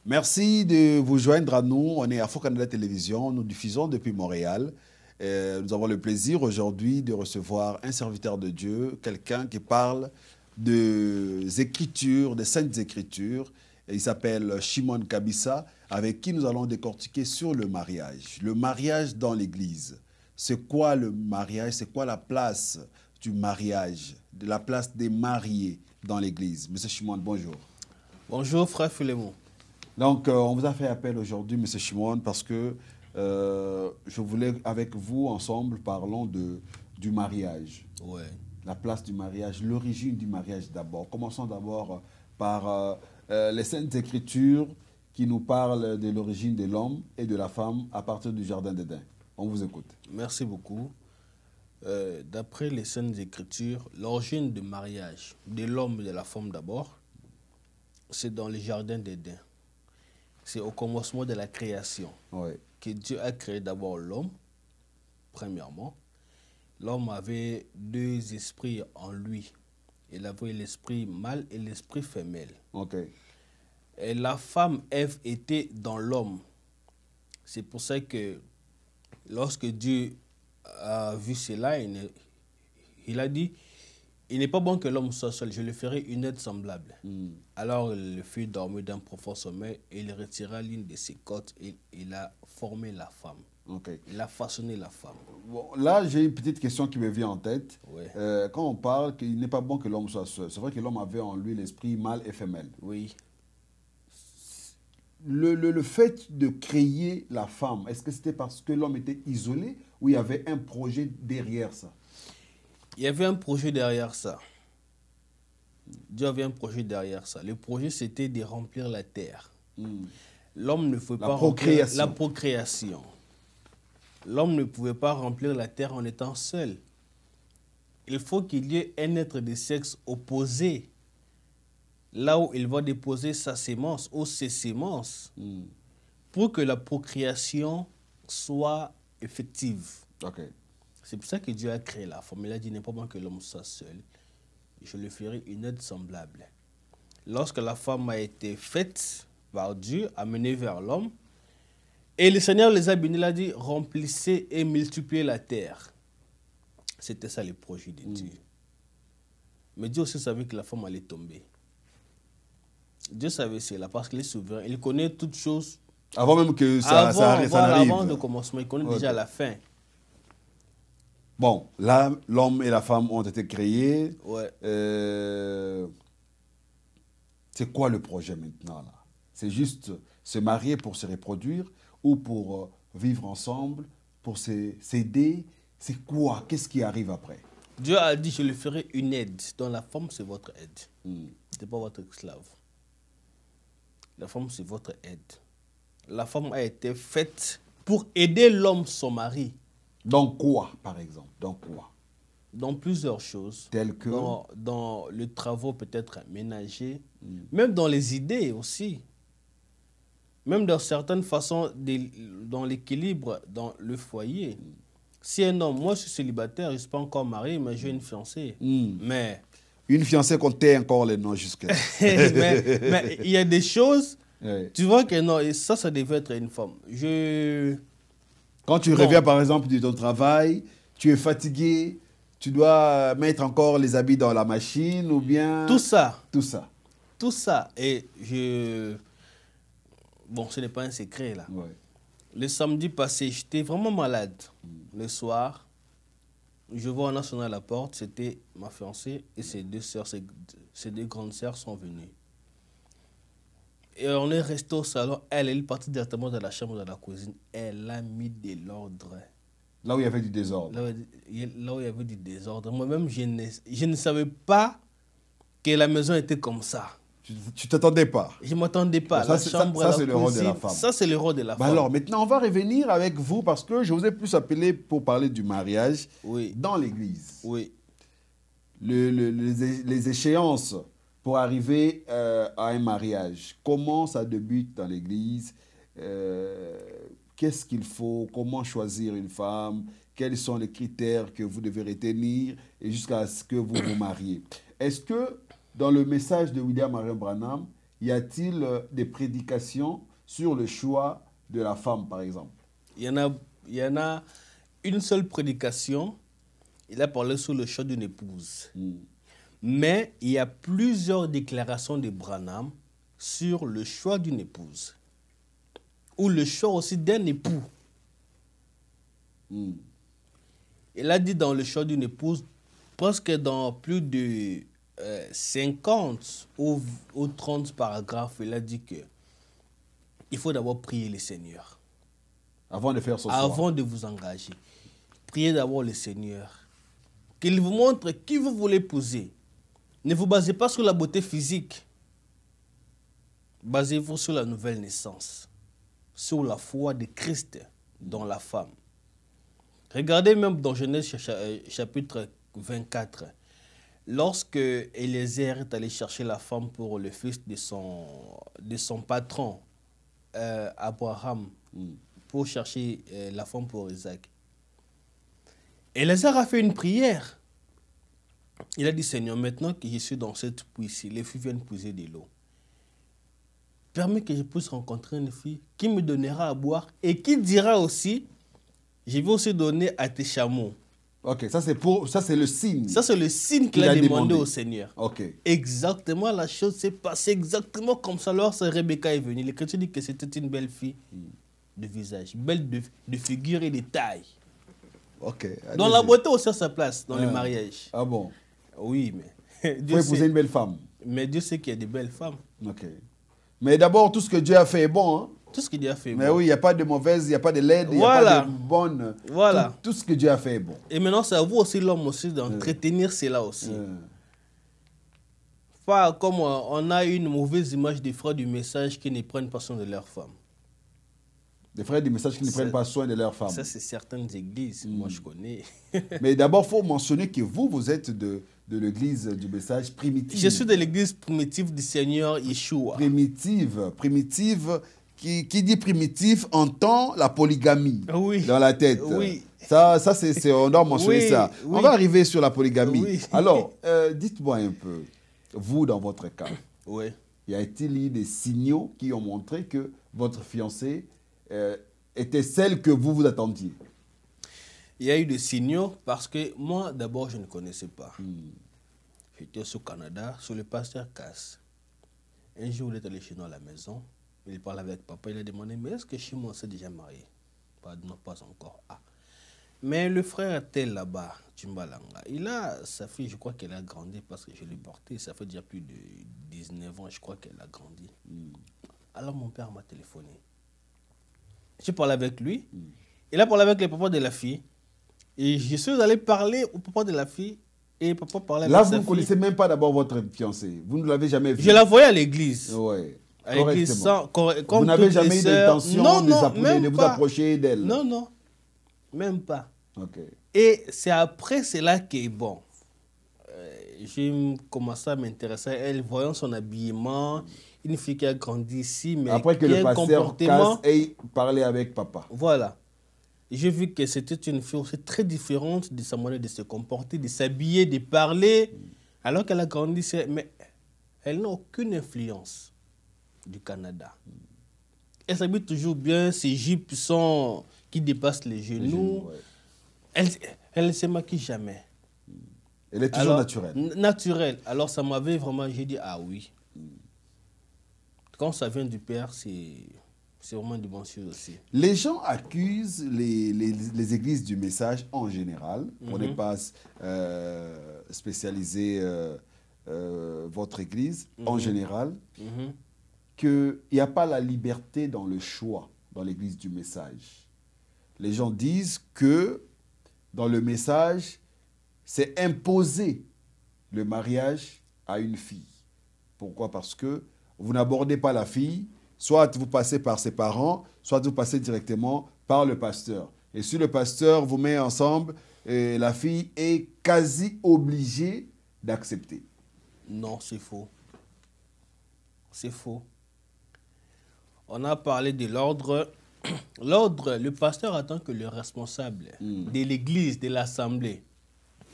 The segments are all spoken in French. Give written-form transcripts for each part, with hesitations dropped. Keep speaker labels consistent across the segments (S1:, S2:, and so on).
S1: Merci de vous joindre à nous. On est à Faux Canada Télévision. Nous diffusons depuis Montréal. Nous avons le plaisir aujourd'hui de recevoir un serviteur de Dieu, quelqu'un qui parle des Écritures, des Saintes Écritures. Et il s'appelle Shimon Kabisa, avec qui nous allons décortiquer sur le mariage. Le mariage dans l'Église. C'est quoi le mariage? C'est quoi la place du mariage, de la place des mariés dans l'Église? Monsieur Shimon, bonjour.
S2: Bonjour, frère Philémon.
S1: Donc, on vous a fait appel aujourd'hui, Monsieur Shimon, parce que je voulais, avec vous, ensemble, parlons du mariage.
S2: Ouais.
S1: La place du mariage, l'origine du mariage d'abord. Commençons d'abord par les Saintes Écritures qui nous parlent de l'origine de l'homme et de la femme à partir du Jardin d'Éden. On vous écoute.
S2: Merci beaucoup. D'après les Saintes Écritures, l'origine du mariage de l'homme et de la femme d'abord, c'est dans le Jardin d'Éden. C'est au commencement de la création que Dieu a créé d'abord l'homme, premièrement. L'homme avait deux esprits en lui. Il avait l'esprit mâle et l'esprit femelle. Et la femme, Ève, était dans l'homme. C'est pour ça que lorsque Dieu a vu cela, il a dit, il n'est pas bon que l'homme soit seul, je lui ferai une aide semblable. Alors il fut dormi d'un profond sommeil et il retira l'une de ses côtes et il a formé la femme. Il a façonné la femme.
S1: Bon, là, j'ai une petite question qui me vient en tête.
S2: Ouais.
S1: Quand on parle qu'il n'est pas bon que l'homme soit seul, c'est vrai que l'homme avait en lui l'esprit mâle et femelle.
S2: Oui.
S1: Le fait de créer la femme, est-ce que c'était parce que l'homme était isolé ou il y avait un projet derrière ça?
S2: Il y avait un projet derrière ça. Dieu avait un projet derrière ça. Le projet, c'était de remplir la terre. L'homme ne pouvait pas remplir la procréation. L'homme ne pouvait pas remplir la terre en étant seul. Il faut qu'il y ait un être de sexe opposé, là où il va déposer sa sémence ou ses sémences, pour que la procréation soit effective. C'est pour ça que Dieu a créé la femme. Il a dit, n'est pas bon que l'homme soit seul. Je lui ferai une aide semblable. Lorsque la femme a été faite par Dieu, amenée vers l'homme, et le Seigneur les a bénis, il a dit, remplissez et multipliez la terre. C'était ça le projet de Dieu. Mais Dieu aussi savait que la femme allait tomber. Dieu savait cela parce qu'il est souverain. Il connaît toutes choses.
S1: Avant même que ça arrive.
S2: Avant le commencement, il connaît déjà la fin.
S1: Bon, là, l'homme et la femme ont été créés. C'est quoi le projet maintenant là? C'est juste se marier pour se reproduire ou pour vivre ensemble, pour s'aider? C'est quoi? Qu'est-ce qui arrive après?
S2: Dieu a dit, je lui ferai une aide. Donc la femme, c'est votre aide. Ce n'est pas votre esclave. La femme, c'est votre aide. La femme a été faite pour aider l'homme, son mari.
S1: Dans quoi, par exemple? Dans quoi?
S2: Dans plusieurs choses.
S1: Telles que?
S2: Dans les travaux peut-être ménagers, même dans les idées aussi. Même dans certaines façons, dans l'équilibre, dans le foyer. Si un homme, moi je suis célibataire, je ne suis pas encore marié, mais j'ai une fiancée. Mais
S1: une fiancée qu'on tait encore les noms jusque-là.
S2: mais il y a des choses, tu vois que non, et ça devait être une femme.
S1: Quand tu reviens par exemple de ton travail, tu es fatigué, tu dois mettre encore les habits dans la machine ou bien...
S2: Tout ça.
S1: Tout ça.
S2: Tout ça. Et bon, ce n'est pas un secret là. Le samedi passé, j'étais vraiment malade. Le soir, je vois, on a sonné à la porte, c'était ma fiancée et ses deux sœurs, ses deux grandes sœurs sont venues. Et on est resté au salon, elle est partie directement dans la chambre, dans la cuisine. Elle a mis de l'ordre.
S1: Là où il y avait du désordre.
S2: Là où il y avait du désordre. Moi-même, je ne savais pas que la maison était comme ça.
S1: Tu ne t'attendais pas?
S2: Je ne m'attendais pas.
S1: Ça, c'est le rôle de la femme.
S2: Ça, c'est le rôle de la femme.
S1: Alors, maintenant, on va revenir avec vous parce que je vous ai plus appelé pour parler du mariage dans l'Église. Les échéances pour arriver à un mariage. Comment ça débute dans l'Église? Qu'est-ce qu'il faut? Comment choisir une femme? Quels sont les critères que vous devez retenir et jusqu'à ce que vous vous mariez? Est-ce que dans le message de William Marion Branham, y a-t-il des prédications sur le choix de la femme, par exemple?
S2: Il y en a une seule prédication. Il a parlé sur le choix d'une épouse. Mais il y a plusieurs déclarations de Branham sur le choix d'une épouse. Ou le choix aussi d'un époux. Il a dit dans le choix d'une épouse, presque dans plus de 50 ou 30 paragraphes, il a dit que il faut d'abord prier le Seigneur.
S1: Avant de faire son choix.
S2: Avant de vous engager. Priez d'abord le Seigneur. Qu'il vous montre qui vous voulez épouser. Ne vous basez pas sur la beauté physique. Basez-vous sur la nouvelle naissance. Sur la foi de Christ dans la femme. Regardez même dans Genèse chapitre 24. Lorsque Eliezer est allé chercher la femme pour le fils de son patron, Abraham, pour chercher la femme pour Isaac. Eliezer a fait une prière. Il a dit, Seigneur, maintenant que je suis dans cette puits-ci, les filles viennent puiser de l'eau. Permets que je puisse rencontrer une fille qui me donnera à boire et qui dira aussi, je vais aussi donner à tes chameaux.
S1: Ok, ça c'est le signe.
S2: Ça c'est le signe qu'il a demandé au Seigneur.
S1: Ok.
S2: Exactement, la chose s'est passée exactement comme ça. Lorsque Rebecca est venue, l'Écriture dit que c'était une belle fille de visage, belle de figure et de taille.
S1: Ok.
S2: Dans la beauté aussi à sa place, dans le mariage.
S1: Ah bon?
S2: Oui, mais
S1: il faut épouser une belle femme.
S2: Mais Dieu sait qu'il y a de belles femmes.
S1: Ok. Mais d'abord, tout ce que Dieu a fait est bon. Hein?
S2: Tout ce que Dieu a fait est bon.
S1: Mais oui, il n'y a pas de mauvaise, il n'y a pas de laide, il n'y a pas de bonne.
S2: Voilà.
S1: Tout ce que Dieu a fait est bon.
S2: Et maintenant, c'est à vous aussi, l'homme aussi, d'entretenir cela aussi. Pas comme on a une mauvaise image des frères du message qui ne prennent pas soin de leurs femmes.
S1: Des frères du message qui ne prennent pas soin de leurs femmes.
S2: Ça, c'est certaines églises, moi je connais.
S1: Mais d'abord, il faut mentionner que vous êtes de l'église du message primitive.
S2: Je suis de l'église primitive du Seigneur Yeshua.
S1: Primitive, qui dit primitive entend la polygamie dans la tête.
S2: Oui.
S1: Ça on doit mentionner ça.
S2: Oui.
S1: On va arriver sur la polygamie.
S2: Oui.
S1: Alors, dites-moi un peu, vous dans votre cas, y a-t-il eu des signaux qui ont montré que votre fiancée était celle que vous attendiez?
S2: Il y a eu des signaux parce que moi, d'abord, je ne connaissais pas. J'étais au Canada, sur le pasteur Cass. Un jour, il est allé chez nous à la maison. Il parlait avec papa. Il a demandé, mais est-ce que chez moi, on s'est déjà marié? Non, pas encore. Ah. Mais le frère tel là-bas, Timbalanga, il a sa fille, je crois qu'elle a grandi parce que je l'ai portée. Ça fait déjà plus de 19 ans, je crois qu'elle a grandi. Alors mon père m'a téléphoné. J'ai parlé avec lui. Il a parlé avec le papa de la fille. Et je suis allé parler au papa de la fille. Et papa parlait avec sa fille.
S1: Là, vous ne connaissez même pas d'abord votre fiancée. Vous ne l'avez jamais vue.
S2: Je la voyais à l'église.
S1: Oui.
S2: À l'église
S1: vous n'avez jamais eu l'intention de vous approcher d'elle.
S2: Non. Même pas.
S1: Ok.
S2: Et c'est après cela que, bon, j'ai commencé à m'intéresser à elle, voyant son habillement, une fille qui a grandi ici, mais
S1: après que
S2: qui
S1: le
S2: a un
S1: pasteur
S2: comportement...
S1: ait parlé avec papa.
S2: Voilà. J'ai vu que c'était une fille aussi très différente de sa manière de se comporter, de s'habiller, de parler, alors qu'elle a grandi ici. Mais elle n'a aucune influence du Canada. Elle s'habille toujours bien, ses jupes sont qui dépassent les genoux. Elle ne se maquille jamais.
S1: Elle est toujours naturelle.
S2: Naturelle. Alors ça m'avait vraiment, j'ai dit, ah oui. Quand ça vient du Père, c'est vraiment du bon chose aussi.
S1: Les gens accusent les églises du message en général. On n'est pas spécialisé votre église en général. Qu'il n'y a pas la liberté dans le choix dans l'église du message. Les gens disent que dans le message, c'est imposer le mariage à une fille. Pourquoi? Parce que vous n'abordez pas la fille, soit vous passez par ses parents, soit vous passez directement par le pasteur. Et si le pasteur vous met ensemble, la fille est quasi obligée d'accepter.
S2: Non, c'est faux. C'est faux. On a parlé de l'ordre. L'ordre, le pasteur attend que le responsable de l'église, de l'assemblée,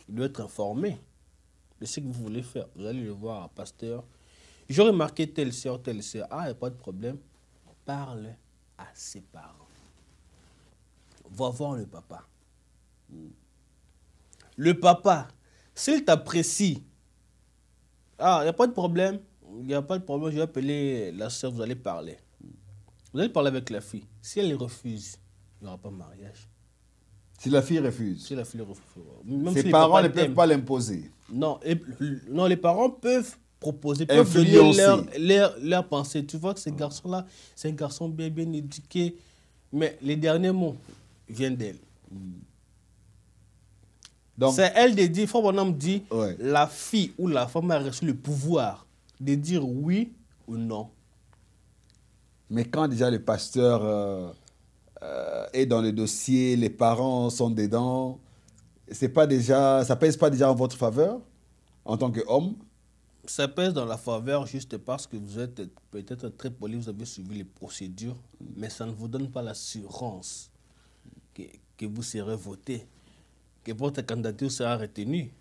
S2: il doit être informé de ce que vous voulez faire. Vous allez le voir, pasteur. J'ai remarqué telle sœur. Ah, il n'y a pas de problème. Parle à ses parents. Va voir le papa. Le papa, s'il t'apprécie, ah, il n'y a pas de problème. Il n'y a pas de problème, je vais appeler la sœur, vous allez parler. Vous allez parler avec la fille. Si elle refuse, il n'y aura pas de mariage.
S1: Si la fille refuse.
S2: Si la fille refuse.
S1: Ses parents ne peuvent pas l'imposer.
S2: Non, non, les parents peuvent proposer, peuvent donner leur pensée. Tu vois que ce garçon-là, c'est un garçon bien éduqué, mais les derniers mots viennent d'elle. C'est elle de dire, Frère Branham dit, ouais. La fille ou la femme a reçu le pouvoir de dire oui ou non.
S1: Mais quand déjà le pasteur est dans le dossier, les parents sont dedans, c'est pas déjà, ça pèse pas déjà en votre faveur en tant qu'homme?
S2: Ça pèse dans la faveur juste parce que vous êtes peut-être très poli, vous avez suivi les procédures, mais ça ne vous donne pas l'assurance que vous serez voté, que votre candidature sera retenue.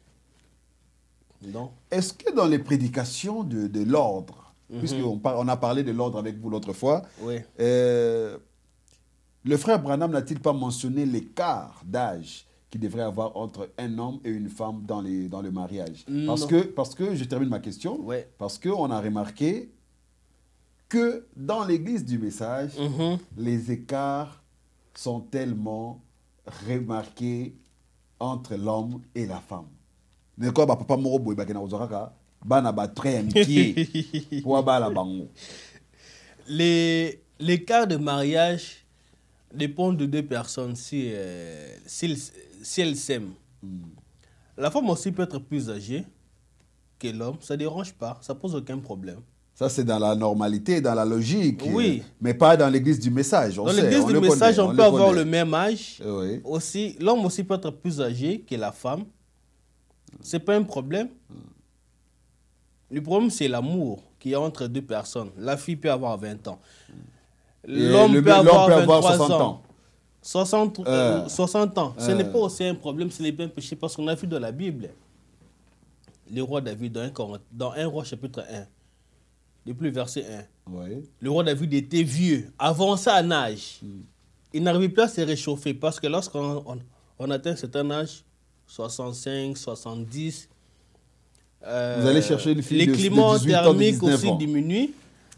S1: Est-ce que dans les prédications de l'ordre, puisqu'on a parlé de l'ordre avec vous l'autre fois,
S2: oui.
S1: Le frère Branham n'a-t-il pas mentionné l'écart d'âge qu'il devrait avoir entre un homme et une femme dans le mariage? Parce que, je termine ma question,
S2: ouais.
S1: Parce qu'on a remarqué que dans l'église du message, les écarts sont tellement remarqués entre l'homme et la femme.
S2: L'écart de mariage dépend de deux personnes si elles s'aiment. La femme aussi peut être plus âgée que l'homme, ça ne dérange pas, ça ne pose aucun problème.
S1: Ça, c'est dans la normalité, dans la logique.
S2: Oui.
S1: Mais pas dans l'église du message.
S2: Dans l'église du message, on peut avoir le même âge.
S1: Oui.
S2: L'homme aussi peut être plus âgé que la femme. Ce n'est pas un problème. Le problème, c'est l'amour qu'il y a entre deux personnes. La fille peut avoir 20 ans. L'homme peut avoir 23 ans. 60 ans. Ce n'est pas aussi un problème, ce n'est pas un péché, parce qu'on a vu dans la Bible, le roi David, dans 1 Roi chapitre 1, depuis le verset 1, le roi David était vieux, avancé en âge. Il n'arrivait plus à se réchauffer, parce que lorsqu'on atteint un certain âge, 65, 70,
S1: vous allez chercher une fille
S2: les
S1: de
S2: climats
S1: 18 ans,
S2: thermiques
S1: 19
S2: aussi
S1: ans.
S2: diminuent.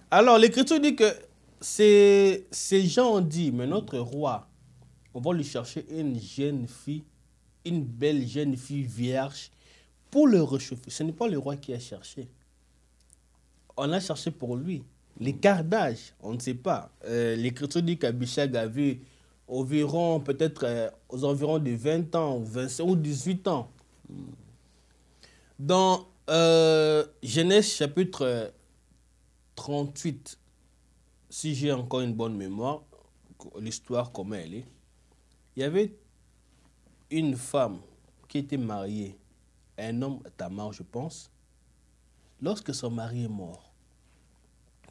S2: Alors, l'Écriture dit que ces gens ont dit, mais notre roi, on va lui chercher une jeune fille, une belle jeune fille vierge, pour le réchauffer. Ce n'est pas le roi qui a cherché. On a cherché pour lui. L'écart d'âge, on ne sait pas. L'Écriture dit qu'Abishag avait environ, peut-être aux environs de 20 ans, 25 ou 18 ans. Dans Genèse chapitre 38, si j'ai encore une bonne mémoire, l'histoire comment elle est, il y avait une femme qui était mariée à un homme, Tamar, je pense. Lorsque son mari est mort,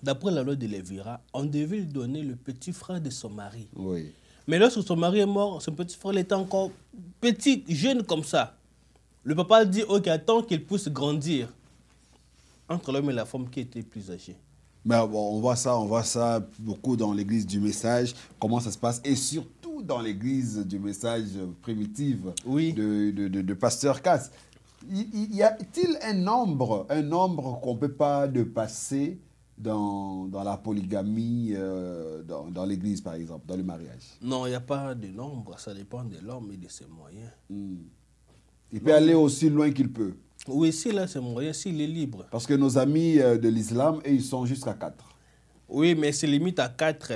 S2: d'après la loi de Lévira, on devait lui donner le petit frère de son mari.
S1: Oui.
S2: Mais lorsque son mari est mort, son petit frère était encore petit, jeune comme ça. Le papa dit, ok, attends qu'il puisse grandir. Entre l'homme et la femme qui était plus âgée.
S1: Mais bon, on voit ça beaucoup dans l'église du message, comment ça se passe, et surtout dans l'église du message primitive de Pasteur Cass. Y a-t-il un nombre qu'on ne peut pas dépasser dans la polygamie, dans l'église par exemple, dans le mariage?
S2: Non, il n'y a pas de nombre, ça dépend de l'homme et de ses moyens.
S1: Il peut aller aussi loin qu'il peut.
S2: Oui, s'il a ses moyens, s'il est libre.
S1: Parce que nos amis de l'islam, ils sont jusqu'à 4.
S2: Oui, mais c'est limite à 4.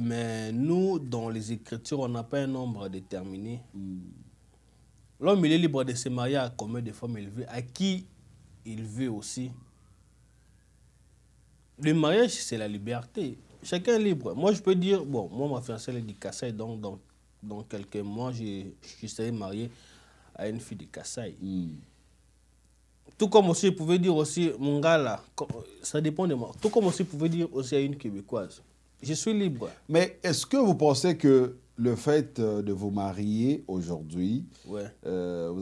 S2: Mais nous, dans les Écritures, on n'a pas un nombre déterminé. L'homme, il est libre de se marier à combien de femmes il veut, à qui il veut aussi. Le mariage, c'est la liberté. Chacun est libre. Moi, je peux dire, bon, moi, ma fiancée, elle est du Kassai, donc dans quelques mois, je serai marié à une fille de Kassai. Tout comme aussi, je pouvais dire aussi, mon gars là, ça dépend de moi. Tout comme aussi, je pouvais dire aussi à une Québécoise. Je suis libre.
S1: Mais est-ce que vous pensez que le fait de vous marier aujourd'hui, vous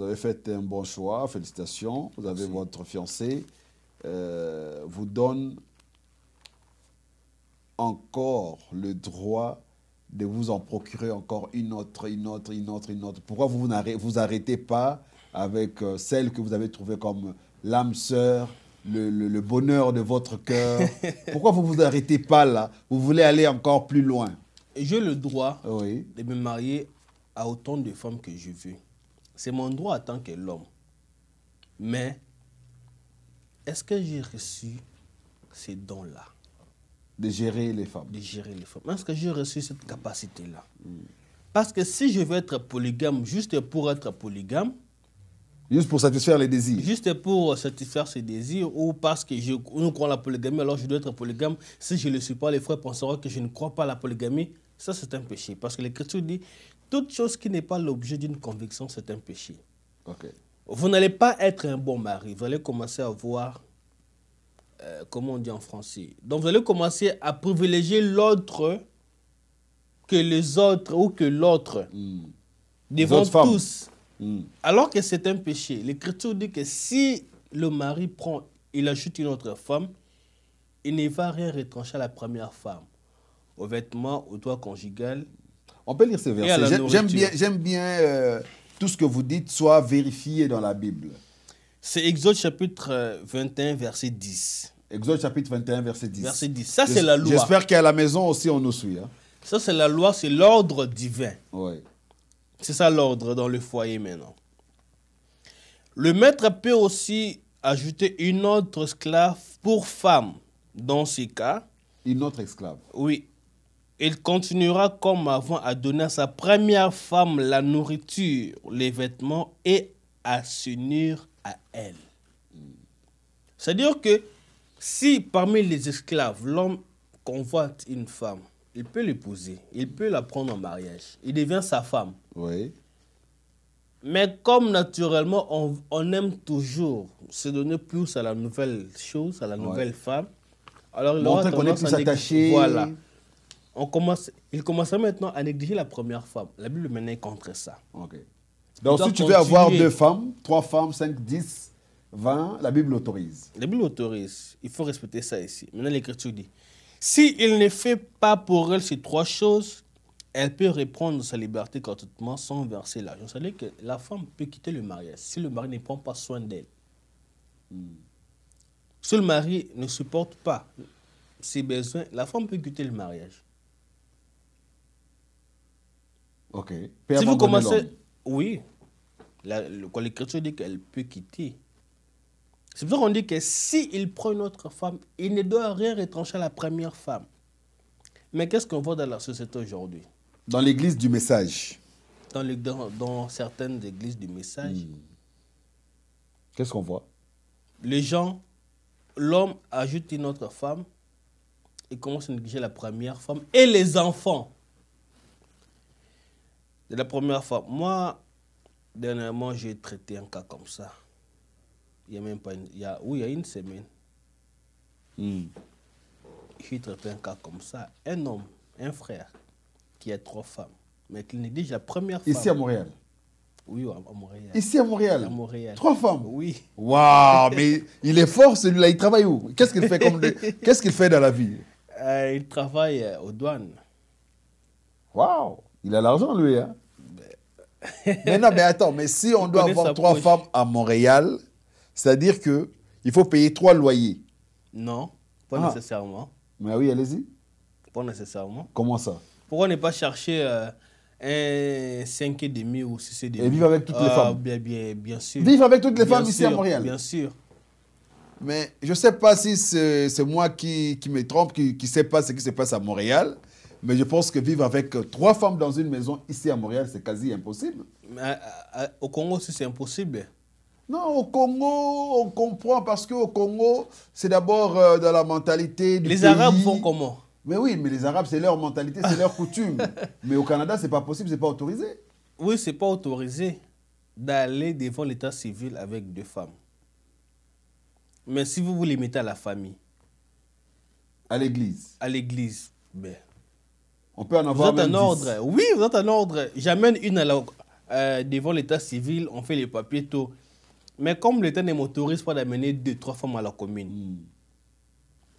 S1: avez fait un bon choix, félicitations, vous avez votre fiancé, vous donne encore le droit de vous en procurer encore une autre. Pourquoi vous vous arrêtez pas avec celle que vous avez trouvée comme l'âme sœur, le bonheur de votre cœur? Pourquoi vous vous arrêtez pas là? Vous voulez aller encore plus loin?
S2: J'ai le droit de me marier à autant de femmes que je veux. C'est mon droit en tant que l'homme. Mais est-ce que j'ai reçu ces dons-là?
S1: De gérer les femmes.
S2: De gérer les femmes. Est-ce que j'ai reçu cette capacité-là? Parce que si je veux être polygame juste pour être polygame,
S1: juste pour satisfaire les désirs.
S2: Juste pour satisfaire ses désirs, ou parce que nous croyons à la polygamie, alors je dois être polygame. Si je ne le suis pas, les frères penseront que je ne crois pas à la polygamie. Ça, c'est un péché. Parce que l'Écriture dit, toute chose qui n'est pas l'objet d'une conviction, c'est un péché.
S1: Okay.
S2: Vous n'allez pas être un bon mari. Vous allez commencer à voir, comment on dit en français. Donc, vous allez commencer à privilégier l'autre que les autres, ou que l'autre, devant tous. Alors que c'est un péché. L'Écriture dit que si le mari prend, il ajoute une autre femme, il ne va rien retrancher à la première femme. Aux vêtements, au toit conjugal.
S1: On peut lire ces versets. J'aime bien tout ce que vous dites soit vérifié dans la Bible.
S2: C'est Exode chapitre 21, verset 10.
S1: Exode chapitre 21, verset 10.
S2: Verset 10. Ça, c'est la loi.
S1: J'espère qu'à la maison aussi, on nous suit. Hein?
S2: Ça, c'est la loi, c'est l'ordre divin.
S1: Oui.
S2: C'est ça l'ordre dans le foyer maintenant. Le maître peut aussi ajouter une autre esclave pour femme. Dans ces cas,
S1: une autre esclave.
S2: Oui. Il continuera comme avant à donner à sa première femme la nourriture, les vêtements et à s'unir à elle. C'est-à-dire que si parmi les esclaves, l'homme convoite une femme, il peut l'épouser, il peut la prendre en mariage. Il devient sa femme.
S1: Oui.
S2: Mais comme naturellement, on aime toujours se donner plus à la nouvelle chose, à la nouvelle femme, alors il aura tendance à
S1: s'attacher.
S2: Voilà. Il commencera maintenant à négliger la première femme. La Bible maintenant est contre ça.
S1: Okay. Donc si tu veux avoir 2 femmes, 3 femmes, 5, 10, 20, la Bible autorise.
S2: La Bible autorise. Il faut respecter ça ici. Maintenant l'Écriture dit, s'il ne fait pas pour elle ces 3 choses, elle peut reprendre sa liberté gratuitement sans verser l'argent. C'est-à-dire que la femme peut quitter le mariage si le mari ne prend pas soin d'elle. Si le mari ne supporte pas ses besoins, la femme peut quitter le mariage.
S1: Ok.
S2: Si vous commencez... Oui. Quand l'Écriture dit qu'elle peut quitter. C'est pour ça qu'on dit que s'il prend une autre femme, il ne doit rien retrancher à la première femme. Mais qu'est-ce qu'on voit dans la société aujourd'hui?
S1: Dans l'église du message.
S2: Dans certaines églises du message.
S1: Qu'est-ce qu'on voit?
S2: Les gens, l'homme ajoute une autre femme, il commence à négliger la première femme et les enfants de la première femme. Moi, dernièrement, j'ai traité un cas comme ça. Il y a même pas il y a une semaine. J'ai traité un cas comme ça. Un homme, un frère, qui a 3 femmes, mais qui néglige la première femme.
S1: Ici à Montréal?
S2: Oui, à Montréal.
S1: Ici à Montréal?
S2: À Montréal.
S1: 3 femmes?
S2: Oui.
S1: Waouh, mais il est fort celui-là. Il travaille où? Qu'est-ce qu'il fait Qu'est-ce qu'il fait dans la vie?
S2: Il travaille aux douanes.
S1: Waouh, il a l'argent lui, hein? Mais non, mais attends, mais si on doit avoir 3 femmes à Montréal, c'est-à-dire que il faut payer 3 loyers.
S2: Non, pas nécessairement.
S1: Mais oui, allez-y.
S2: Pas nécessairement.
S1: Comment ça?
S2: Pourquoi ne pas chercher un 5,5 ou 6,5?
S1: Et vivre avec toutes les femmes?
S2: Bien sûr.
S1: Vivre avec toutes les femmes ici à Montréal?
S2: Bien sûr.
S1: Mais je ne sais pas si c'est moi qui me trompe, qui ne sais pas ce qui se passe à Montréal. Mais je pense que vivre avec 3 femmes dans une maison ici à Montréal, c'est quasi impossible.
S2: Mais au Congo aussi, c'est impossible.
S1: Non, au Congo, on comprend parce qu'au Congo, c'est d'abord dans la mentalité du pays.
S2: Les Arabes font comment?
S1: Mais oui, mais les Arabes, c'est leur mentalité, c'est leur coutume. Mais au Canada, ce n'est pas possible, ce n'est pas autorisé.
S2: Oui, ce n'est pas autorisé d'aller devant l'état civil avec 2 femmes. Mais si vous vous limitez à la famille.
S1: À l'église.
S2: À l'église, ben...
S1: On peut en avoir
S2: même 10. Ordre. Oui, vous êtes en ordre. J'amène une devant l'état civil, on fait les papiers, tout. Mais comme l'État ne m'autorise pas d'amener 2-3 femmes à la commune,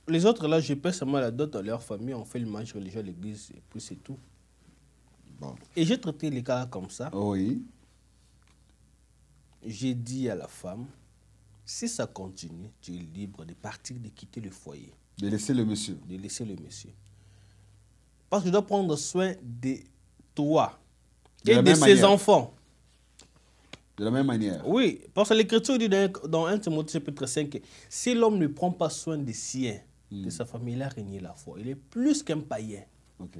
S2: les autres, là, je paie seulement la dot dans leur famille, on fait le mariage religieux à l'église, et puis c'est tout.
S1: Bon.
S2: Et j'ai traité les cas comme ça.
S1: Oui.
S2: J'ai dit à la femme, si ça continue, tu es libre de partir, de quitter le foyer.
S1: De laisser le monsieur.
S2: De laisser le monsieur. Parce que je dois prendre soin de toi et de ses enfants.
S1: De la même manière.
S2: Oui, parce que l'Écriture dit dans 1 Timothée chapitre 5, si l'homme ne prend pas soin des siens, de sa famille, il a régné la foi. Il est plus qu'un païen.
S1: Okay.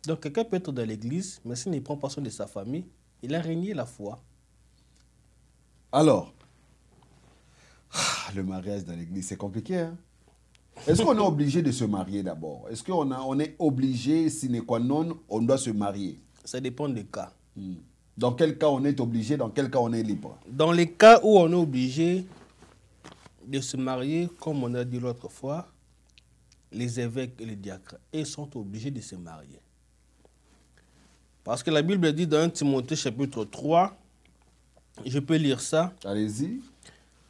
S2: Donc quelqu'un peut être dans l'église, mais s'il ne prend pas soin de sa famille, il a régné la foi.
S1: Alors, le mariage dans l'église, c'est compliqué, hein? Est-ce qu'on est obligé de se marier d'abord? Est-ce qu'on est obligé, sine qua non, on doit se marier?
S2: Ça dépend des cas.
S1: Dans quel cas on est obligé, dans quel cas on est libre?
S2: Dans les cas où on est obligé de se marier, comme on a dit l'autre fois, les évêques et les diacres, ils sont obligés de se marier. Parce que la Bible dit dans 1 Timothée chapitre 3, je peux lire ça.
S1: Allez-y.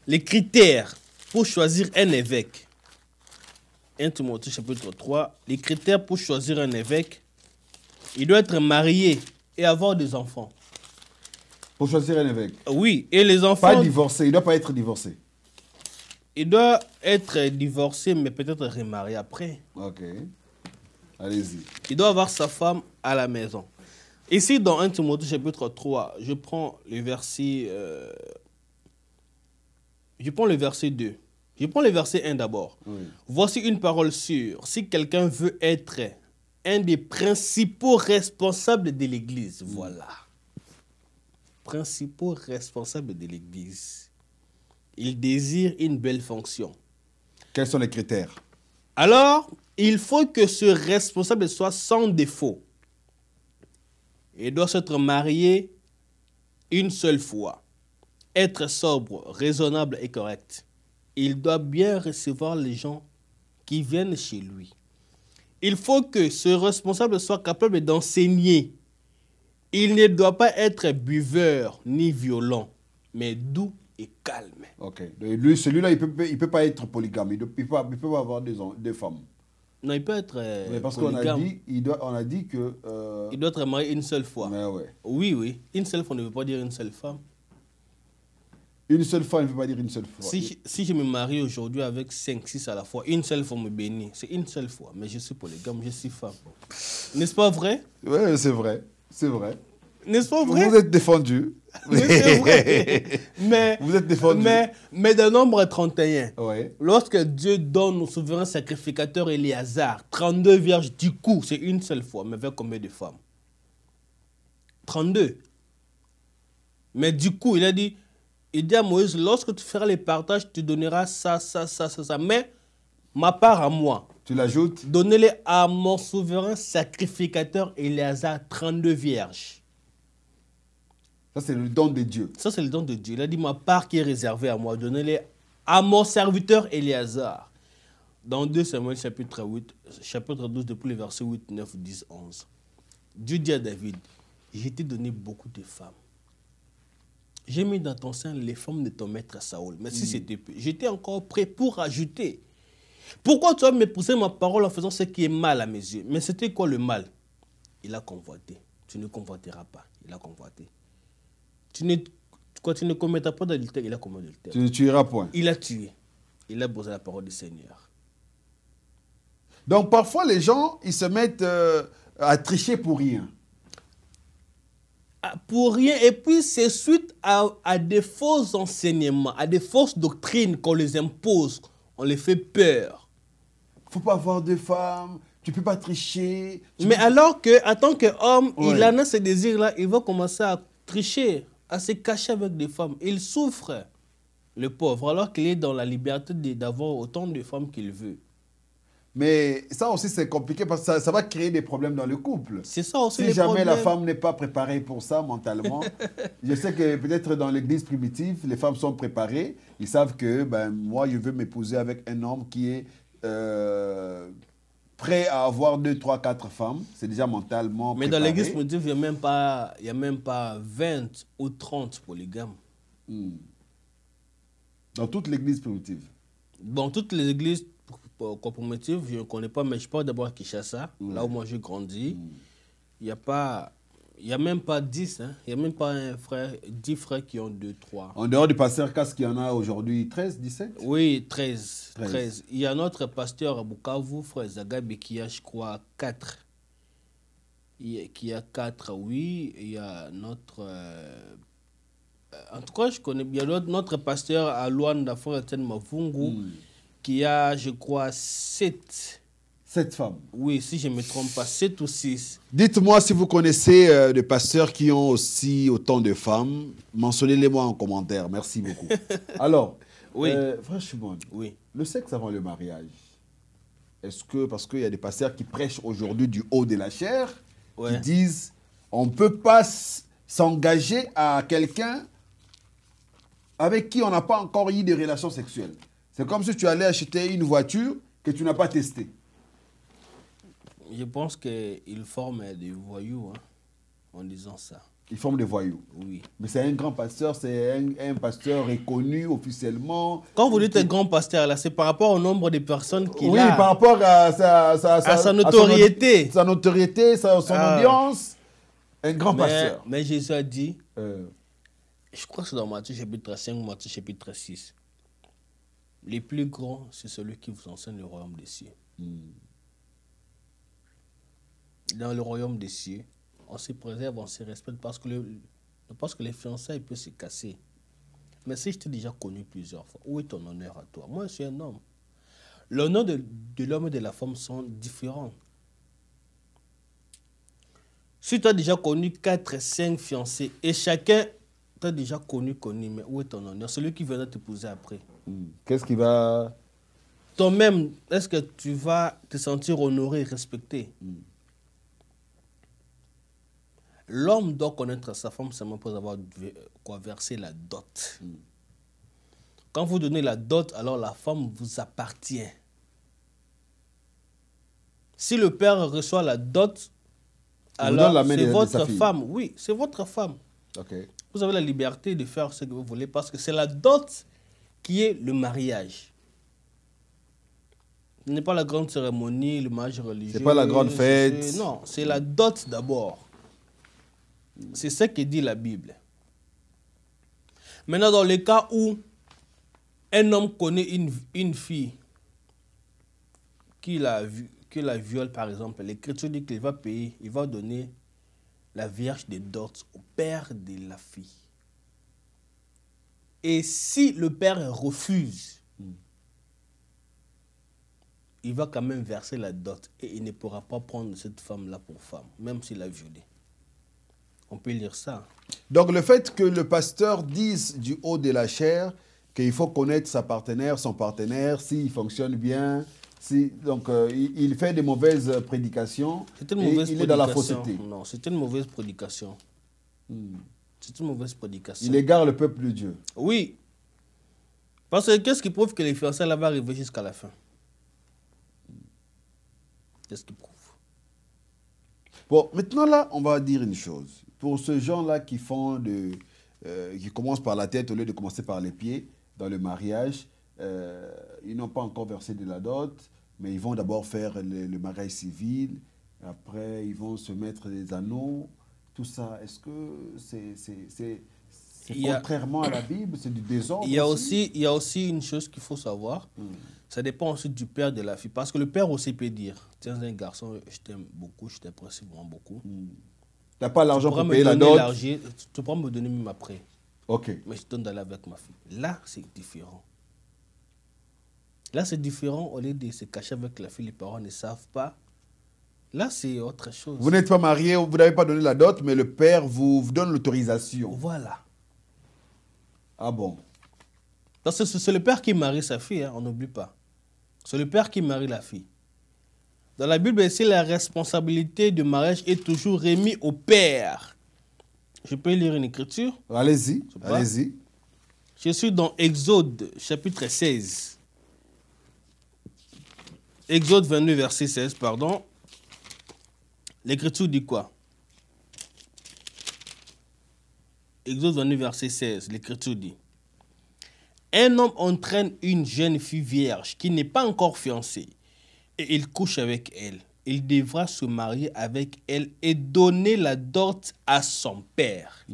S2: Les critères pour choisir un évêque. 1 Timothée chapitre 3, les critères pour choisir un évêque, il doit être marié et avoir des enfants.
S1: Pour choisir un évêque?
S2: Oui, et les enfants...
S1: Pas divorcé, il ne doit pas être divorcé.
S2: Il doit être divorcé, mais peut-être remarié après.
S1: Ok. Allez-y.
S2: Il doit avoir sa femme à la maison. Ici, dans 1 Timothée chapitre 3, je prends le verset... je prends le verset 2. Je prends le verset 1 d'abord. Oui. Voici une parole sûre. Si quelqu'un veut être un des principaux responsables de l'Église, voilà. Principaux responsables de l'Église. Il désire une belle fonction.
S1: Quels sont les critères?
S2: Alors, il faut que ce responsable soit sans défaut. Il doit s'être marié une seule fois. Être sobre, raisonnable et correct. Il doit bien recevoir les gens qui viennent chez lui. Il faut que ce responsable soit capable d'enseigner. Il ne doit pas être buveur ni violent, mais doux et calme.
S1: Ok. Lui, celui-là, il peut pas être polygame. Il peut pas avoir deux femmes.
S2: Non, il peut être
S1: mais parce qu'on a dit que...
S2: Il doit être marié une seule fois.
S1: Mais ouais.
S2: Oui, oui. Une seule fois ne veut pas dire une seule femme.
S1: Une seule fois ne veut pas dire une seule fois.
S2: Si je me marie aujourd'hui avec 5-6 à la fois, une seule fois me bénit. C'est une seule fois. Mais je suis polygame, je suis femme. N'est-ce pas vrai?
S1: Oui, c'est vrai. C'est vrai.
S2: N'est-ce pas vrai?
S1: Vous êtes défendu.
S2: Oui, c'est vrai. Mais,
S1: vous êtes défendu.
S2: Mais de nombre 31,
S1: ouais.
S2: Lorsque Dieu donne au souverain sacrificateur Éléazar 32 vierges, du coup, c'est une seule fois. Mais avec combien de femmes? 32. Mais du coup, il dit à Moïse, lorsque tu feras les partages, tu donneras ça. Mais ma part à moi.
S1: Tu l'ajoutes?
S2: Donnez-les à mon souverain sacrificateur Éléazar 32 vierges.
S1: Ça, c'est le don de Dieu.
S2: Ça, c'est le don de Dieu. Il a dit, ma part qui est réservée à moi, donnez-les à mon serviteur Éléazar. Dans 2 Samuel chapitre 12, depuis le verset 8, 9, 10, 11. Dieu dit à David, je t'ai donné beaucoup de femmes. J'ai mis dans ton sein les femmes de ton maître Saoul. Mais si c'était peu, j'étais encore prêt pour ajouter. Pourquoi tu as méprisé ma parole en faisant ce qui est mal à mes yeux? Mais c'était quoi le mal? Il a convoité. Tu ne convoiteras pas. Il a convoité. Quand tu ne commettras pas d'adultère, il a commis adultère.
S1: Tu ne tueras point.
S2: Il a tué. Il a brisé la parole du Seigneur.
S1: Donc parfois les gens, ils se mettent à tricher pour rien.
S2: Pour rien. Et puis c'est suite à des faux enseignements, à des fausses doctrines qu'on les impose. On les fait peur.
S1: Il ne faut pas avoir de femmes. Tu ne peux pas tricher.
S2: Mais alors qu'en tant qu'homme, il en a ce désir-là, il va commencer à tricher, à se cacher avec des femmes. Il souffre, le pauvre, alors qu'il est dans la liberté d'avoir autant de femmes qu'il veut.
S1: Mais ça aussi, c'est compliqué parce que ça va créer des problèmes dans le couple.
S2: C'est ça aussi
S1: si jamais la femme n'est pas préparée pour ça mentalement, je sais que peut-être dans l'église primitive, les femmes sont préparées. Ils savent que moi, je veux m'épouser avec un homme qui est prêt à avoir 2, 3, 4 femmes. C'est déjà mentalement préparé.
S2: Mais dans l'église primitive, il n'y a même pas 20 ou 30 polygames.
S1: Dans toute l'église primitive?
S2: Bon, toutes les églises primitives, je ne connais pas, mais je parle d'abord à Kinshasa, là où moi j'ai grandi. Il n'y a pas... Il n'y a même pas 10, hein. Il n'y a même pas 10 frères qui ont 2, 3.
S1: En dehors du pasteur Casque, il y en a aujourd'hui 13, 17?
S2: Oui, 13. Il y a notre pasteur à Bukavu, frère Zagabe, qui a, je crois, 4. Qui a 4, oui. Il y a notre... en tout cas, je connais bien notre pasteur à Luanda, frère Etienne Mavungu, qui a, je crois, 7.
S1: 7 femmes.
S2: Oui, si je ne me trompe pas, 7 ou 6.
S1: Dites-moi si vous connaissez des pasteurs qui ont aussi autant de femmes. Mentionnez-les-moi en commentaire. Merci beaucoup. Alors,
S2: oui.
S1: Frère Shimon,
S2: oui.
S1: Le sexe avant le mariage, est-ce que, parce qu'il y a des pasteurs qui prêchent aujourd'hui du haut de la chair, qui disent on ne peut pas s'engager à quelqu'un avec qui on n'a pas encore eu des relations sexuelles. C'est comme si tu allais acheter une voiture que tu n'as pas testée.
S2: Je pense qu'ils forment des voyous, hein, en disant ça.
S1: Ils forment des voyous? Oui. Mais c'est un grand pasteur, c'est un pasteur reconnu officiellement.
S2: Quand vous dites un grand pasteur, là, c'est par rapport au nombre de personnes qu'il a.
S1: Oui, par rapport à
S2: sa notoriété.
S1: Sa notoriété, son audience. Un grand pasteur.
S2: Mais Jésus a dit, je crois que c'est dans Matthieu chapitre 5 ou Matthieu chapitre 6, les plus grands, c'est celui qui vous enseigne le royaume des cieux. Dans le royaume des cieux, on se préserve, on se respecte parce que les fiançailles peuvent se casser. Mais si je t'ai déjà connu plusieurs fois, où est ton honneur à toi? Moi, je suis un homme. L'honneur de l'homme et de la femme sont différents. Si tu as déjà connu 4, 5 fiancés et chacun t'a déjà connu, mais où est ton honneur? Celui qui viendra t'épouser après.
S1: Qu'est-ce qui va...
S2: Toi-même, est-ce que tu vas te sentir honoré et respecté? L'homme doit connaître sa femme seulement pour avoir versé la dot. Quand vous donnez la dot, alors la femme vous appartient. Si le père reçoit la dot, alors c'est votre femme. Oui, c'est votre femme.
S1: Okay.
S2: Vous avez la liberté de faire ce que vous voulez parce que c'est la dot qui est le mariage. Ce n'est pas la grande cérémonie, le mariage religieux.
S1: Ce n'est pas la grande fête.
S2: Non, c'est la dot d'abord. C'est ce que dit la Bible. Maintenant, dans le cas où un homme connaît une fille qui la viole, par exemple, l'Écriture dit qu'il va payer, il va donner la vierge de dot au père de la fille. Et si le père refuse, il va quand même verser la dot et il ne pourra pas prendre cette femme-là pour femme, même s'il a violé. On peut lire ça.
S1: Donc le fait que le pasteur dise du haut de la chair qu'il faut connaître son partenaire, s'il fonctionne bien, donc il fait des mauvaises prédications, il est dans la fausseté.
S2: Non, c'est une mauvaise prédication. C'est une mauvaise prédication.
S1: Il égare le peuple de Dieu.
S2: Oui. Parce que qu'est-ce qui prouve que les fiançailles là vont arriver jusqu'à la fin? Qu'est-ce qui prouve?
S1: Bon, maintenant là, on va dire une chose. Pour ces gens-là qui font qui commencent par la tête au lieu de commencer par les pieds dans le mariage, ils n'ont pas encore versé de la dot, mais ils vont d'abord faire le mariage civil, après ils vont se mettre des anneaux, tout ça. Est-ce que c'est contrairement à la Bible, c'est du désordre?
S2: Il y a aussi une chose qu'il faut savoir. Ça dépend aussi du père de la fille. Parce que le père aussi peut dire, tiens, un garçon, je t'aime beaucoup, je t'apprécie vraiment beaucoup.
S1: Tu n'as pas l'argent pour payer la dot?
S2: Tu pourras me donner même après.
S1: Ok.
S2: Mais je te donne d'aller avec ma fille. Là, c'est différent. Là, c'est différent. Au lieu de se cacher avec la fille, les parents ne savent pas. Là, c'est autre chose.
S1: Vous n'êtes pas marié, vous n'avez pas donné la dot, mais le père vous donne l'autorisation.
S2: Voilà.
S1: Ah bon?
S2: Parce que c'est le père qui marie sa fille, hein, on n'oublie pas. C'est le père qui marie la fille. Dans la Bible, ici, la responsabilité du mariage est toujours remise au père. Je peux lire une écriture?
S1: Allez-y, allez-y.
S2: Je suis dans Exode, chapitre 16. Exode 22, verset 16, pardon. L'écriture dit quoi? Exode 22, verset 16, l'Écriture dit: un homme entraîne une jeune fille vierge qui n'est pas encore fiancée et il couche avec elle. Il devra se marier avec elle et donner la dot à son père.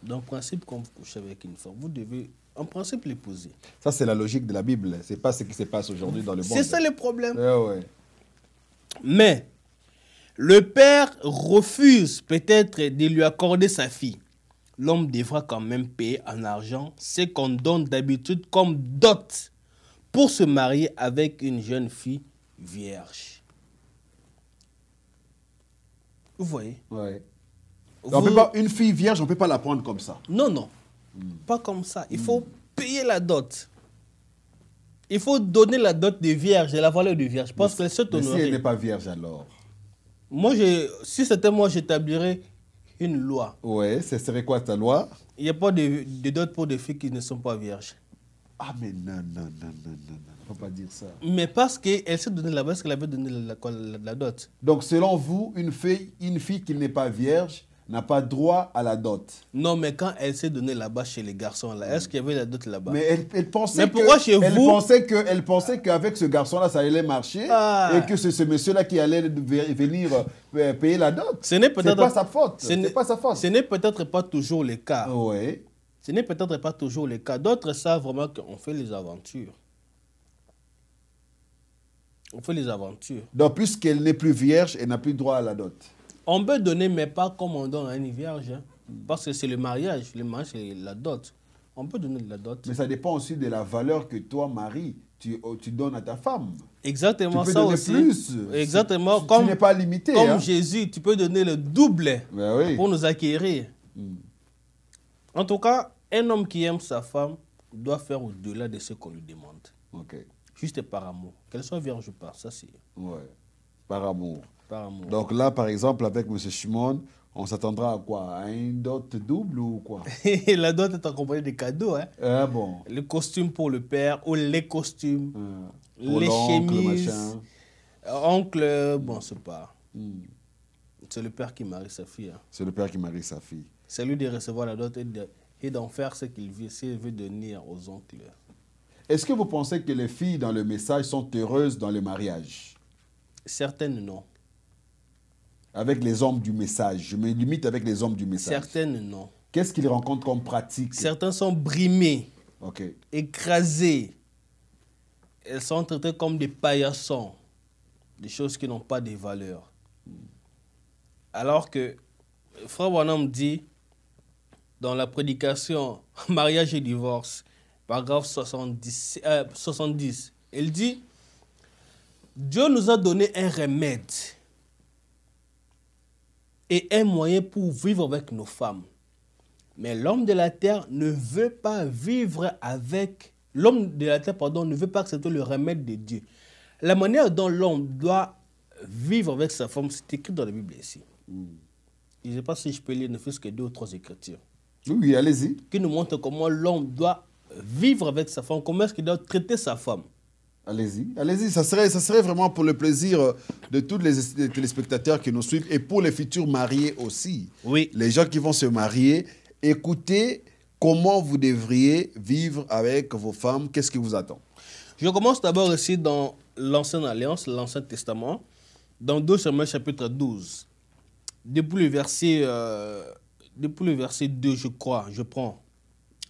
S2: Donc, principe, quand vous couchez avec une femme, vous devez, en principe, l'épouser.
S1: Ça, c'est la logique de la Bible. Ce n'est pas ce qui se passe aujourd'hui dans le monde.
S2: C'est ça le problème.
S1: Ouais.
S2: Mais, le père refuse peut-être de lui accorder sa fille. L'homme devra quand même payer en argent ce qu'on donne d'habitude comme dot pour se marier avec une jeune fille vierge. Vous voyez?
S1: Ouais. On peut pas, une fille vierge, on ne peut pas la prendre comme ça.
S2: Non. Pas comme ça. Il faut payer la dot. Il faut donner la dot de vierge, de la valeur de vierge. Parce qu'elle s'est honorée.
S1: Mais si elle n'est pas vierge alors?
S2: Moi, si c'était moi, j'établirais une loi.
S1: Ouais, ce serait quoi ta loi?
S2: Il n'y a pas de dot pour des filles qui ne sont pas vierges.
S1: Ah, mais non. Il ne faut pas dire ça.
S2: Mais parce qu'elle s'est donné la base, qu'elle avait donné la dot.
S1: Donc, selon vous, une fille qui n'est pas vierge n'a pas droit à la dot.
S2: Non, mais quand elle s'est donnée là-bas chez les garçons, là, est-ce qu'il y avait la dot là-bas?
S1: Mais elle pensait
S2: mais pourquoi chez vous?
S1: Elle pensait qu'avec ce garçon-là, ça allait marcher et que c'est ce monsieur-là qui allait venir payer la dot.
S2: Ce n'est
S1: pas sa faute. C'est pas sa faute.
S2: Ce n'est peut-être pas toujours le cas.
S1: Oui.
S2: Ce n'est peut-être pas toujours le cas. D'autres savent vraiment qu'on fait les aventures. On fait les aventures.
S1: Donc, puisqu'elle n'est plus vierge, elle n'a plus droit à la dot.
S2: On peut donner, mais pas comme on donne à une vierge. Hein. Parce que c'est le mariage. Le mariage, c'est la dot. On peut donner de la dot.
S1: Mais ça dépend aussi de la valeur que toi, Marie, tu donnes à ta femme.
S2: Exactement,
S1: tu peux
S2: ça
S1: donner
S2: aussi.
S1: Plus.
S2: Exactement.
S1: Tu n'es pas limité.
S2: Comme
S1: hein.
S2: Jésus, tu peux donner le double pour nous acquérir. En tout cas, un homme qui aime sa femme doit faire au-delà de ce qu'on lui demande.
S1: Ok.
S2: Juste par amour. Qu'elle soit vierge ou pas, ça c'est...
S1: Ouais, par amour.
S2: Par amour.
S1: Donc là, par exemple, avec M. Shimon, on s'attendra à quoi? À une dot double ou quoi?
S2: La dot est accompagnée de cadeaux. Hein?
S1: Ah bon?
S2: Le costume pour le père ou les costumes,
S1: pour
S2: les chemises.
S1: Machin.
S2: Oncle, bon, c'est pas... C'est le père qui marie sa fille. Hein.
S1: C'est le père qui marie sa fille.
S2: C'est lui de recevoir la dot et d'en faire ce qu'il veut, s'il veut donner aux oncles.
S1: Est-ce que vous pensez que les filles dans le message sont heureuses dans le mariage?
S2: Certaines non.
S1: Avec les hommes du message. Je me limite avec les hommes du message.
S2: Certaines non.
S1: Qu'est-ce qu'ils rencontrent comme pratique?
S2: Certains sont brimés,
S1: okay.
S2: Écrasés. Elles sont traitées comme des paillassons, des choses qui n'ont pas de valeur. Alors que Frère Branham dit, dans la prédication « Mariage et divorce », paragraphe 70, il dit « Dieu nous a donné un remède et un moyen pour vivre avec nos femmes. Mais l'homme de la terre ne veut pas vivre avec... L'homme de la terre, ne veut pas accepter le remède de Dieu. La manière dont l'homme doit vivre avec sa femme, c'est écrit dans la Bible ici. Je ne sais pas si je peux lire ne fût-ce que 2 ou 3 écritures.
S1: Oui, allez-y.
S2: Qui nous montre comment l'homme doit vivre avec sa femme, comment est-ce qu'il doit traiter sa femme.
S1: Allez-y, allez-y. Ça serait vraiment pour le plaisir de tous les téléspectateurs qui nous suivent et pour les futurs mariés aussi.
S2: Oui.
S1: Les gens qui vont se marier, écoutez comment vous devriez vivre avec vos femmes. Qu'est-ce qui vous attend?
S2: Je commence d'abord ici dans l'Ancienne Alliance, l'Ancien Testament, dans 2 Samuel chapitre 12. Depuis le verset 2, je crois, je prends.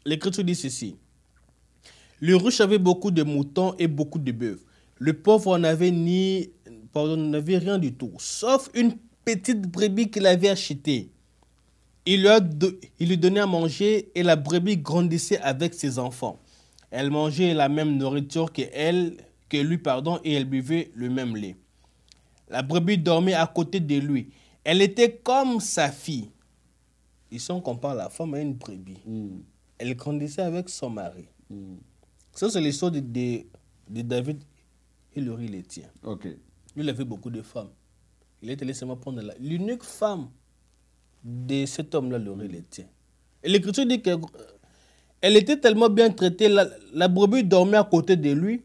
S2: L'Écriture dit ceci. Le riche avait beaucoup de moutons et beaucoup de bœufs. Le pauvre n'avait rien du tout, sauf une petite brebis qu'il avait achetée. Il lui donnait à manger et la brebis grandissait avec ses enfants. Elle mangeait la même nourriture que lui, et elle buvait le même lait. La brebis dormait à côté de lui. Elle était comme sa fille. Ici, on compare la femme à une brebis. Elle grandissait avec son mari. Ça, c'est l'histoire de David et l'Uri laitier.
S1: Okay.
S2: Lui, il avait beaucoup de femmes. Il était laissé prendre l'unique femme de cet homme-là, l'Uri laitier. Et l'Écriture dit qu'elle était tellement bien traitée, la brebis dormait à côté de lui.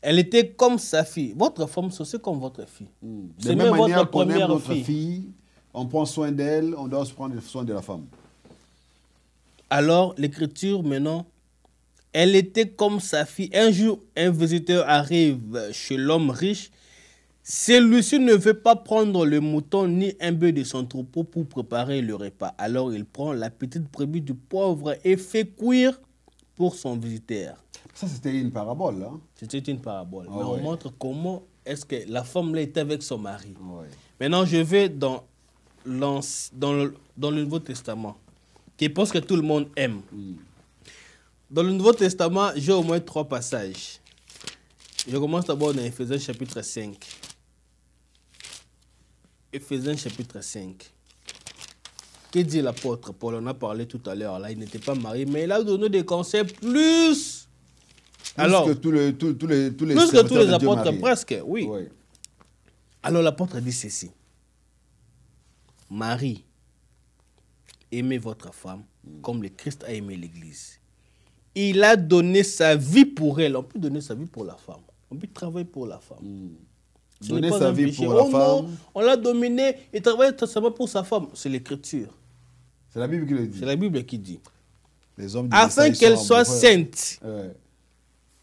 S2: Elle était comme sa fille. Votre femme, c'est comme votre fille.
S1: De la même manière qu'on aime notre fille, on prend soin d'elle, on doit se prendre soin de la femme.
S2: Alors, l'Écriture, maintenant, elle était comme sa fille. Un jour, un visiteur arrive chez l'homme riche. Celui-ci ne veut pas prendre le mouton ni un bœuf de son troupeau pour préparer le repas. Alors, il prend la petite brebis du pauvre et fait cuire pour son visiteur.
S1: Ça, c'était une parabole, hein?
S2: C'était une parabole. Mais on montre comment est-ce que la femme là était avec son mari. Maintenant, je vais dans le Nouveau Testament, qui pense que tout le monde aime. Dans le Nouveau Testament, j'ai au moins 3 passages. Je commence d'abord dans Éphésiens chapitre 5. Éphésiens chapitre 5. Que dit l'apôtre Paul? On a parlé tout à l'heure. Là, il n'était pas marié, mais il a donné des conseils plus... Alors,
S1: que tous les
S2: apôtres, presque, oui. Alors, l'apôtre dit ceci. Marie, aimez votre femme comme le Christ a aimé l'Église. Il a donné sa vie pour elle. On peut donner sa vie pour la femme. On peut travailler pour la femme.
S1: Donner sa vie pour la femme.
S2: Non, on l'a dominé et travailler seulement pour sa femme. C'est l'Écriture.
S1: C'est la Bible qui le dit.
S2: C'est la Bible qui dit.
S1: Les hommes
S2: afin qu'elle soit sainte,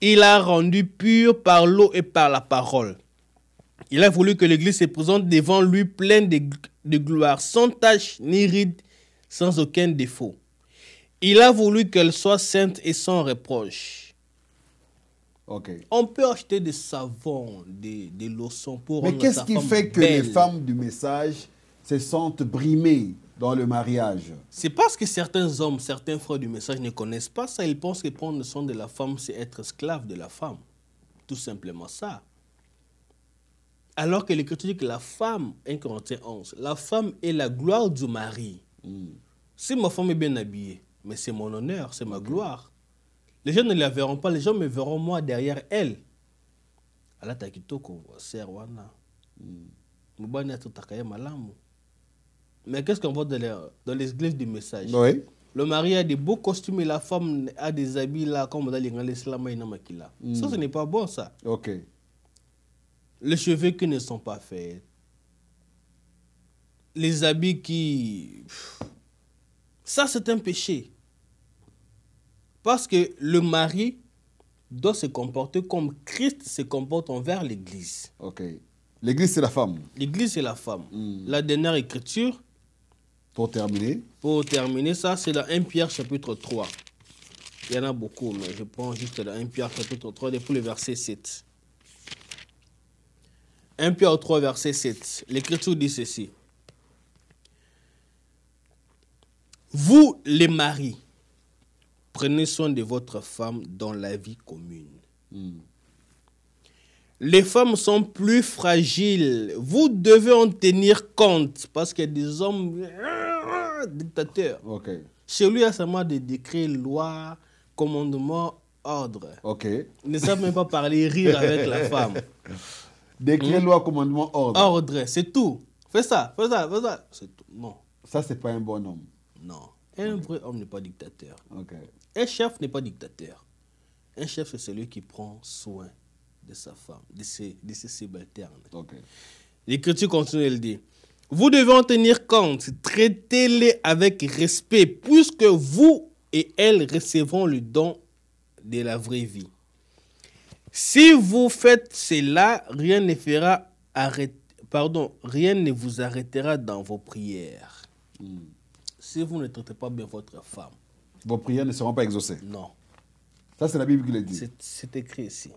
S2: il a rendu pure par l'eau et par la parole. Il a voulu que l'Église se présente devant lui pleine de gloire, sans tache ni ride, sans aucun défaut. Il a voulu qu'elle soit sainte et sans reproche. On peut acheter des savons, des lotions pour rendre sa femme belle.
S1: Mais qu'est-ce qui fait que les femmes du message se sentent brimées dans le mariage?
S2: C'est parce que certains hommes, certains frères du message ne connaissent pas ça. Ils pensent que prendre soin de la femme, c'est être esclave de la femme. Tout simplement ça. Alors que l'Écriture dit que la femme, 1 Corinthiens 11, la femme est la gloire du mari. Si ma femme est bien habillée, mais c'est mon honneur, c'est ma gloire. Les gens ne la verront pas, les gens me verront moi derrière elle. Alors, tu as dit mais qu'est-ce qu'on voit dans les églises du message? Le mari a des beaux costumes et la femme a des habits là, comme dans l'islam. Ça, ce n'est pas bon, ça. Les cheveux qui ne sont pas faits. Les habits qui... Ça, c'est un péché. Parce que le mari doit se comporter comme Christ se comporte envers l'Église.
S1: L'Église, c'est la femme.
S2: L'Église, c'est la femme. La dernière écriture...
S1: Pour
S2: terminer, ça, c'est dans 1 Pierre chapitre 3. Il y en a beaucoup, mais je prends juste dans 1 Pierre chapitre 3, depuis le verset 7. 1 Pierre 3, verset 7. L'Écriture dit ceci. Vous, les maris, prenez soin de votre femme dans la vie commune. Les femmes sont plus fragiles. Vous devez en tenir compte parce qu'il y a des hommes dictateurs. Chez lui, il y a seulement des décrets, lois, commandements, ordres. Ils ne savent même pas parler, rire avec la femme.
S1: Décret, loi, commandement, ordre.
S2: Ordre, c'est tout. Fais ça, fais ça, fais ça. C'est tout. Non.
S1: Ça, c'est pas un bon homme.
S2: Non. Un vrai homme n'est pas dictateur. Un chef n'est pas dictateur. Un chef, c'est celui qui prend soin de sa femme, de ses subalternes. L'Écriture continue, elle dit, vous devez en tenir compte, traitez-les avec respect, puisque vous et elles recevront le don de la vraie vie. Si vous faites cela, rien ne vous arrêtera dans vos prières. Si vous ne traitez pas bien votre femme,
S1: vos prières ne seront pas exaucées.
S2: Non.
S1: Ça, c'est la Bible qui le dit.
S2: C'est écrit ici.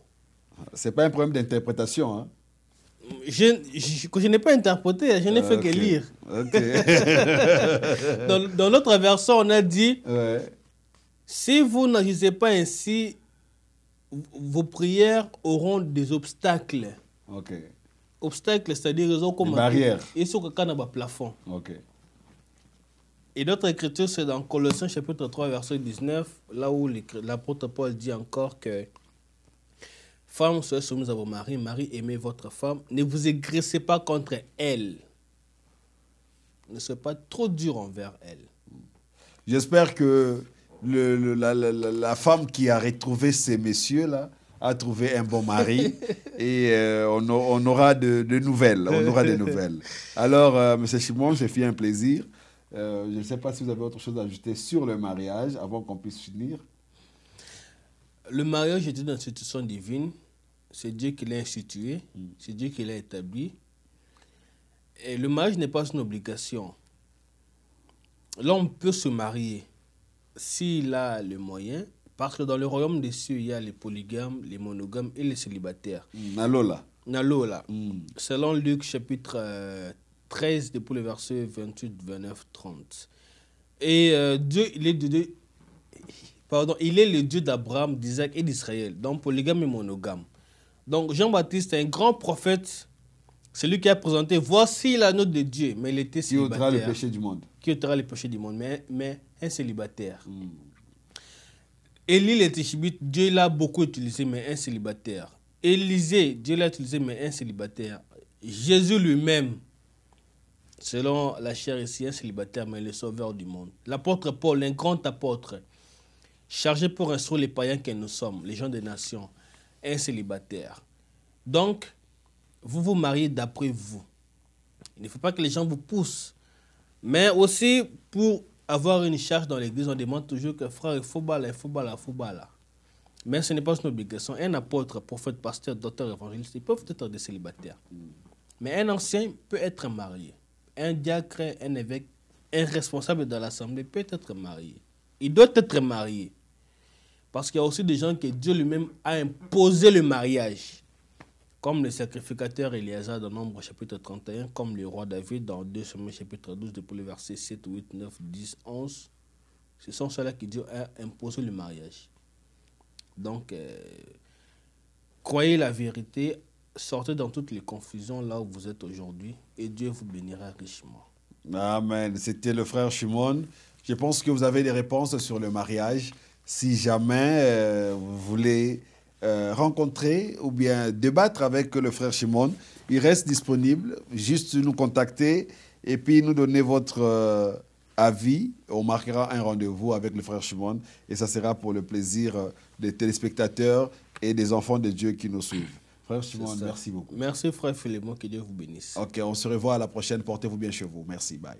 S1: Ce n'est pas un problème d'interprétation. Hein?
S2: Je n'ai pas interprété, je n'ai fait que lire. Dans l'autre version, on a dit, si vous n'agissez pas ainsi, vos prières auront des obstacles. Obstacles, c'est-à-dire des
S1: barrières.
S2: Et sur le plafond. Et d'autres écritures, c'est dans Colossiens chapitre 3, verset 19, là où l'apôtre Paul dit encore que femmes, soyez soumises à vos maris, maris, aimez votre femme, ne vous aigressez pas contre elle. Ne soyez pas trop dur envers elle.
S1: J'espère que la femme qui a retrouvé ces messieurs-là a trouvé un bon mari et on aura de nouvelles. On aura des nouvelles. Alors, M. Chimon, j'ai fait un plaisir. Je ne sais pas si vous avez autre chose à ajouter sur le mariage avant qu'on puisse finir.
S2: Le mariage est une institution divine. C'est Dieu qui l'a institué. C'est Dieu qui l'a établi. Et le mariage n'est pas une obligation. L'homme peut se marier s'il a les moyens, parce que dans le royaume des cieux, il y a les polygames, les monogames et les célibataires.
S1: Nalola.
S2: Selon Luc chapitre 13, depuis le verset 28, 29, 30. Et Dieu, il est le Dieu d'Abraham, d'Isaac et d'Israël, donc polygame et monogame. Donc Jean-Baptiste est un grand prophète, c'est lui qui a présenté, voici l'agneau de Dieu, mais il était célibataire.
S1: Qui ôtera le péché du monde.
S2: Qui ôtera le péché du monde, mais un célibataire. Élie le Tishbite, Dieu l'a beaucoup utilisé, mais un célibataire. Élisée, Dieu l'a utilisé, mais un célibataire. Jésus lui-même, selon la chair ici, un célibataire, mais le sauveur du monde. L'apôtre Paul, un grand apôtre, chargé pour instruire les païens que nous sommes, les gens des nations, un célibataire. Donc, vous vous mariez d'après vous. Il ne faut pas que les gens vous poussent. Mais aussi, pour avoir une charge dans l'église, on demande toujours que frère, il faut bala. Mais ce n'est pas une obligation. Un apôtre, prophète, pasteur, docteur, évangéliste, ils peuvent être des célibataires. Mais un ancien peut être marié. Un diacre, un évêque, un responsable de l'assemblée peut être marié. Il doit être marié. Parce qu'il y a aussi des gens que Dieu lui-même a imposé le mariage. Comme le sacrificateur Éléazar dans Nombre chapitre 31, comme le roi David dans 2 Samuel chapitre 12, depuis le verset 7, 8, 9, 10, 11. Ce sont ceux-là qui Dieu a imposé le mariage. Donc, croyez la vérité, sortez dans toutes les confusions là où vous êtes aujourd'hui et Dieu vous bénira richement.
S1: Amen. C'était le frère Shimon. Je pense que vous avez des réponses sur le mariage. Si jamais vous voulez rencontrer ou bien débattre avec le frère Shimon, il reste disponible. Juste nous contacter et puis nous donner votre avis. On marquera un rendez-vous avec le frère Shimon et ça sera pour le plaisir des téléspectateurs et des enfants de Dieu qui nous suivent. Frère Shimon, merci beaucoup.
S2: Merci frère Philémon, que Dieu vous bénisse.
S1: Ok, on se revoit à la prochaine. Portez-vous bien chez vous. Merci, bye.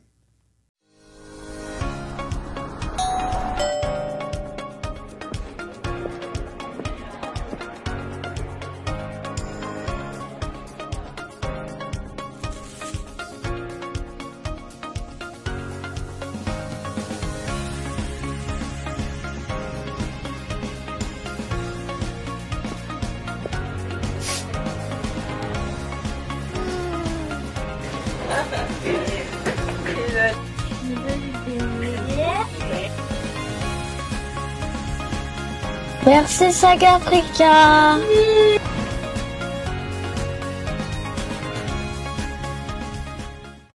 S3: Merci Sagafrica.